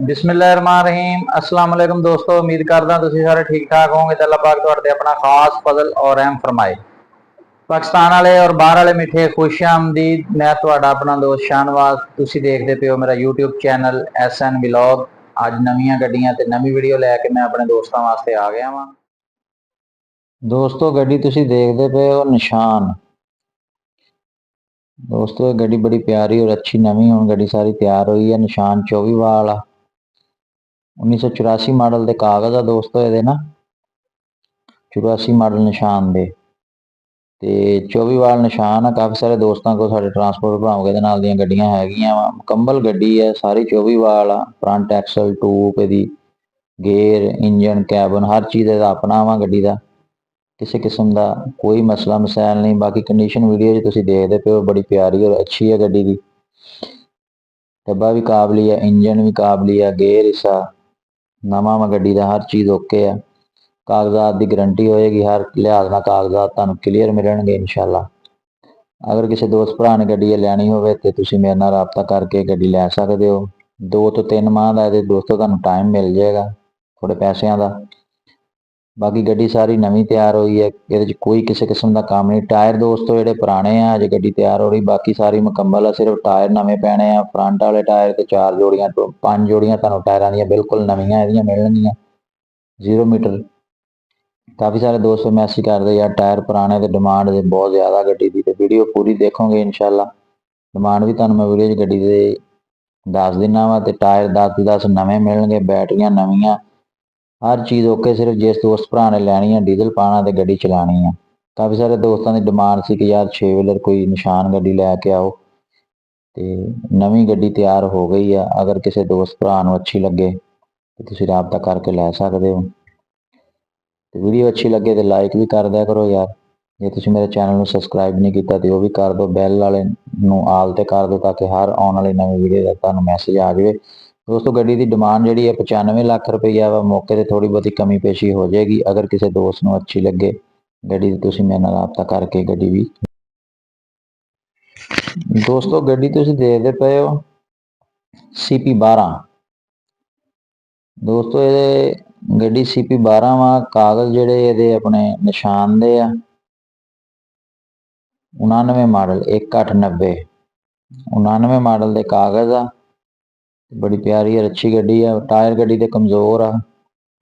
बिस्मिल्लाहिर्रहमानिर्रहीम अस्सलाम वालेकुम दोस्तों, उम्मीद करदा तुसीं सारे ठीक ठाक होवोगे ते अल्लाह पाक तुहाडे ते अपना खास फजल और रहम फरमाए। पाकिस्तान वाले और बाहर वाले मिठे खुश आमदीद। मैं तुहाडा अपना दोस्त शाहनवाज, तुसीं देखदे पे हो मेरा यूट्यूब चैनल SN व्लॉग। अज नवीं गड्डियां ते नवीं वीडियो लैके मैं अपने दोस्तों वास्ते आ गया वां। दोस्तों गड्डी तुसीं देखदे पे हो निशान। दोस्तों ये गड्डी बड़ी प्यारी और अच्छी नवीं हुण गड्डी सारी तैयार हुई है। निशान 24 वाला 1984 मॉडल के कागज़ आ दोस्तों, ये ना 84 मॉडल निशान दे ते 24 वाल निशान है। काफ़ी सारे दोस्तों को साढ़े ट्रांसपोर्ट भराओगे दे नाल दियां गड्डियां हैगियां वा। मुकम्मल गड्डी है सारी 24 वाल आ। फ्रंट एक्सल टूप इहदी गेयर इंजन कैबन हर चीज़ इहदा अपना वा गड्डी दा। किसी किस्म का कोई मसला मसैल नहीं। बाकी कंडीशन वीडियो च तुसीं देखदे पे हो बड़ी प्यारी और अच्छी है गड्डी दी। डब्बा भी काबली है, इंजन भी काबली है, गेयर हिस्सा नवा वा गड्डी दा, हर चीज़ ओके है। कागजात की गारंटी होएगी, हर लिहाज नाल कागजात तुहानूं क्लीयर मिलणगे इंशाअल्लाह। अगर किसी दोस्त भरा ने गड्डी लैनी होवे ते तुसीं मेरे नाल राबता करके गड्डी लै सकदे हो। 2 ਤੋਂ 3 माह का इहदे दोस्तों तुहानूं टाइम मिल जाएगा थोड़े पैसों का। बाकी गड्डी सारी नवीं तैयार हुई है, ये कोई किसी किस्म का काम नहीं। टायर दोस्तों जेडे पुराने हैं, अजे गड्डी तैयार हो रही, बाकी सारी मुकम्मल है। सिर्फ टायर नवे पैने हैं। फ्रंट वाले टायर ते 4 जोड़ियां तो 5 जोड़ियां तुहानूं टायरां दियां बिल्कुल नवीआं इहदियां मिलणगियां 0 मीटर। काफ़ी सारे दोस्त मैसेज करते यार टायर पुराने तो डिमांड बहुत ज़्यादा गड्डी की, तो वीडियो पूरी देखोगे इंशाअल्लाह। डिमांड भी तुहानूं मैं वीडियो गड्डी दे दस दिना वा। ते टायर 10 ਦੇ 10 नवे मिलणगे, बैटरियां नवीआं, हर चीज़ ओके। सिर्फ जिस दोस्त भरा ने लैनी है डीजल पाना तो गड्डी चलानी है। काफ़ी सारे दोस्तों की डिमांड सी कि यार 6 व्हीलर कोई निशान गड्डी लैके आओ, तो नवीं गड्डी तैयार हो गई है। अगर किसी दोस्त भरा नूं अच्छी लगे तो तुसीं राबता करके लै सकदे हो। तो वीडियो अच्छी लगे तो लाइक भी कर दिया करो यार। जे तुसीं मेरे चैनल में सबसक्राइब नहीं किया तो वह भी कर दो, बैल वाले आल ते कर दो ताकि हर आने वाली नवी वीडियो का तुहानूं मैसेज आ जाए। दोस्तों गड्डी की डिमांड जी है 95 लाख रुपया वा। मौके पर थोड़ी बहुती कमी पेशी हो जाएगी। अगर किसी दोस्त को अच्छी लगे गड्डी, तुसीं मेरे नाल राबता करके गड्डी भी। दोस्तों गड्डी तुसीं देखदे पे हो CP12। दोस्तों ये गड्डी CP12 वा। कागज़ जेडे इहदे अपने निशान दे आ 99 मॉडल 1890 99 मॉडल के कागज़ आ। बड़ी प्यारी और अच्छी गड्डी है। टायर गड्डी के कमज़ोर आ,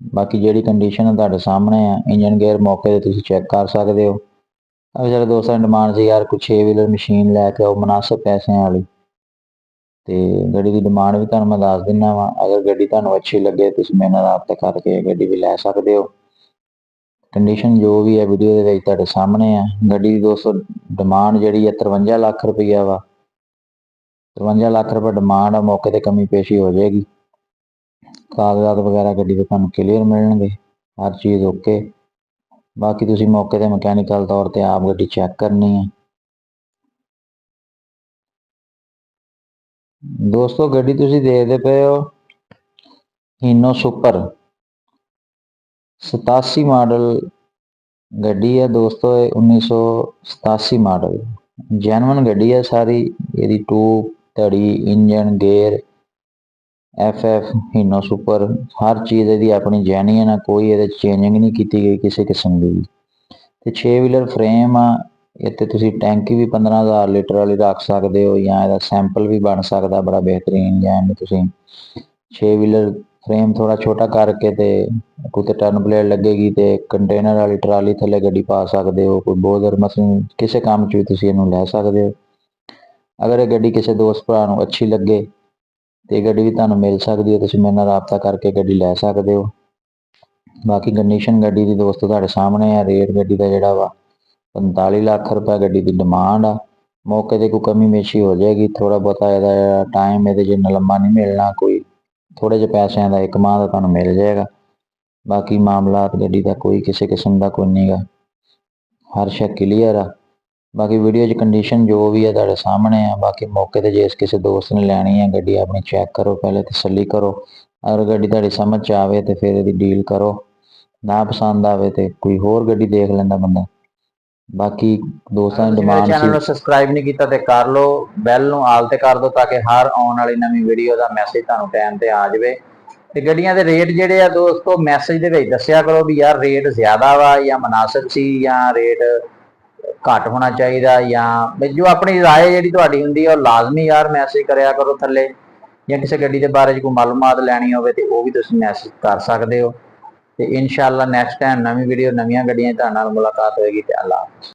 बाकी जी कंडीशन है तुहाडे सामने है। इंजन गेयर मौके पर तुसीं चैक कर सकते हो। काफ़ी सारे दोस्तों की डिमांड से यार कुछ 6 व्हीलर मशीन लैके आओ मुनासिब पैसों वाली, तो गड्डी की डिमांड भी तुहानूं मैं दस दिना वा। अगर गड्डी तुहानूं अच्छी लगे तुसीं मेरे नाल राबता करके गड्डी भी लै सकदे हो। कंडीशन जो भी है वीडियो के विच तुहाडे सामने है। गड्डी की दोस्तों डिमांड जी है 53 लाख रुपया वा। 53 लाख रुपये डिमांड है, मौके पर कमी पेशी हो जाएगी। कागजात वगैरह गड्डी के तुहानूं क्लीयर मिलणगे, हर चीज़ ओके। बाकी तुसीं मौके पर मकैनिकल तौर पर आप गड्डी चैक करनी है। दोस्तों गड्डी तुसीं देखदे पे हो हीनो सुपर 87 मॉडल गड्डी है दोस्तों। 1987 मॉडल जैनवन गड्डी है सारी। यदि टूब धड़ी engine gear FF Hino super हर चीज़ यदि अपनी जैनुइन है, कोई ये चेंजिंग नहीं की गई किसी किस्म की। तो 6 व्हीलर फ्रेम आ। इत्ते तुसीं टैंकी भी 15,000 लीटर वाली रख सकते हो, या इहदा सैंपल भी बन सकता बड़ा बेहतरीन। जैन तुसीं 6 व्हीलर फ्रेम थोड़ा छोटा करके तो उत्ते टर्न प्लेट लगेगी तो कंटेनर वाली ट्राली थले गड्डी पा सकते हो। कोई बोझर मसलन किसी काम च भी तुसीं इहनूं लै सकदे हो। अगर ये गड्डी किसी दोस्त भरा नूं अच्छी लगे तो गड्डी भी तुहानूं मिल सकती है। तुसीं मेरे नाल राबता करके गड्डी लै सकदे हो। बाकी कंडीशन गड्डी की दोस्तों तुहाडे सामने है। रेट गड्डी का जिहड़ा वा 45 लाख रुपया गड्डी की डिमांड आ। मौके पर कोई कमी पेशी हो जाएगी, थोड़ा बहुता इहदा टाइम इहदे च इन्ना लंबा नहीं मिलना, कोई थोड़े जे पैसों का 1 माह का तुहानूं मिल जाएगा। बाकी मामलात गड्डी का कोई किसी किस्म का कोई नहीं गा, हर शै क्लीयर आ। बाकी वीडियो च कंडीशन जो भी है तुहाडे सामने है। बाकी मौके पर जिस किसी दोस्त ने लैनी है गड्डी अपनी चैक करो, पहले तसल्ली करो। अगर गड्डी तुहाडी समझ च आवे तो फिर इहदी डील करो, ना पसंद आवे तो कोई होर गड्डी देख लैंदा बंदा। ਬਾਕੀ ਦੋਸਤਾਂ ਦੀ ਮੇਰੇ ਡਿਮਾਂਡ ਚੈਨਲ ਨੂੰ ਸੀ। ਸਬਸਕ੍ਰਾਈਬ ਨਹੀਂ ਕੀਤਾ ਤੇ ਕਰ ਲਓ, ਬੈਲ ਨੂੰ ਆਲ ਤੇ ਕਰ ਦਿਓ ਤਾਂ ਕਿ ਹਰ ਆਉਣ ਵਾਲੀ ਨਵੀਂ ਵੀਡੀਓ ਦਾ ਮੈਸੇਜ ਤੁਹਾਨੂੰ ਟਾਈਮ ਤੇ ਆ ਜਾਵੇ। ਤੇ ਗੱਡੀਆਂ ਦੇ ਰੇਟ ਜਿਹੜੇ ਆ ਦੋਸਤੋ ਮੈਸੇਜ ਦੇ ਵਿੱਚ ਦੱਸਿਆ ਕਰੋ ਵੀ ਯਾਰ ਰੇਟ ਜ਼ਿਆਦਾ ਵਾ ਜਾਂ ਮੁਨਾਸਿਬ ਸੀ ਜਾਂ ਰੇਟ ਘੱਟ ਹੋਣਾ ਚਾਹੀਦਾ, ਜਾਂ ਜੋ ਆਪਣੀ ਰਾਏ ਜਿਹੜੀ ਤੁਹਾਡੀ ਹੁੰਦੀ ਹੈ ਉਹ ਲਾਜ਼ਮੀ ਯਾਰ ਮੈਸੇਜ ਕਰਿਆ ਕਰੋ ਥੱਲੇ। ਜਾਂ ਕਿਸੇ ਗੱਡੀ ਦੇ ਬਾਰੇ 'ਚ ਕੋਈ ਮਾਲੂਮਾਤ ਲੈਣੀ ਹੋਵੇ ਤੇ ਉਹ ਵੀ ਤੁਸੀਂ ਮੈਸੇਜ ਕਰ ਸਕਦੇ ਹੋ। ਤੇ ਇਨਸ਼ਾਅੱਲਾ ਨੈਕਸਟ ਟਾਈਮ ਨਵੀਂ ਵੀਡੀਓ ਨਵੀਆਂ ਗੱਡੀਆਂ ਤੁਹਾਡੇ ਨਾਲ ਮੁਲਾਕਾਤ ਹੋਏਗੀ। ਤੇ ਅੱਲਾ ਹਾਫਿਜ਼।